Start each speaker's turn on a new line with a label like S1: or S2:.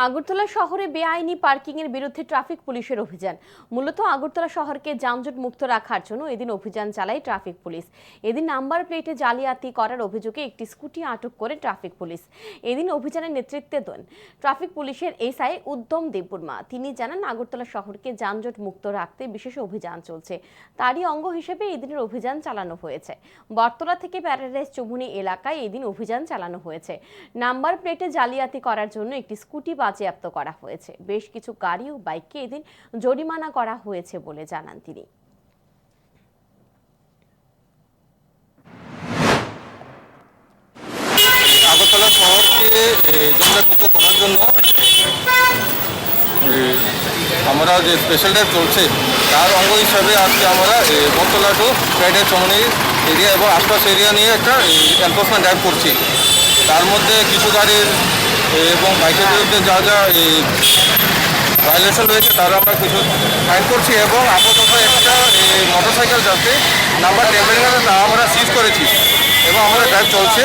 S1: আগরতলা শহরে বেআইনি পার্কিংয়ের বিরুদ্ধে ট্রাফিক পুলিশের অভিযান। মূলত আগরতলা শহরকে যানজট মুক্ত রাখার জন্য এদিন অভিযান চালায় ট্রাফিক পুলিশ। এদিন নাম্বার প্লেটে জালিয়াতি করার অভিযোগে একটি স্কুটি আটক করে ট্রাফিক পুলিশ। এদিন অভিযানের নেতৃত্বে দেন ট্রাফিক পুলিশের এসআই উদ্যম দেববর্মা। তিনি জানান, আগরতলা শহরকে যানজট মুক্ত রাখতে বিশেষ অভিযান চলছে। তারই অঙ্গ হিসেবে এদিনের অভিযান চালানো হয়েছে। বটতলা থেকে প্যারাডাইস চৌমুহনী এলাকায় এদিন অভিযান চালানো হয়েছে। নাম্বার প্লেটে জালিয়াতি করার জন্য একটি স্কুটি বাজেয়াপ্ত করা হয়েছে। বেশ কিছু গাড়ি ও বাইককে এদিন জরিমানা করা হয়েছে বলে জানান তিনি।
S2: আগরতলা শহরকে যানজটমুক্ত করার জন্য আমরা যে স্পেশাল ড্রাইভ চলছে তার অঙ্গ হিসাবে আজকে আমরা বটতলা টু প্যারাডাইস চৌমুহনী এরিয়া এবং আশপাশ এরিয়া নিয়ে একটা এনফোর্সমেন্ট ড্রাইভ করছি। তার মধ্যে কিছু গাড়ির এবং বাইকের বিরুদ্ধে যা যা ভায়োলেশন রয়েছে তারা আমরা কিছু ফাইন করছি এবং আপাতত একটা মোটরসাইকেল যাতে নাম্বার ট্যাম্পারিং আছে তা আমরা সিজ করেছি এবং আমাদের ড্রাইভ চলছে।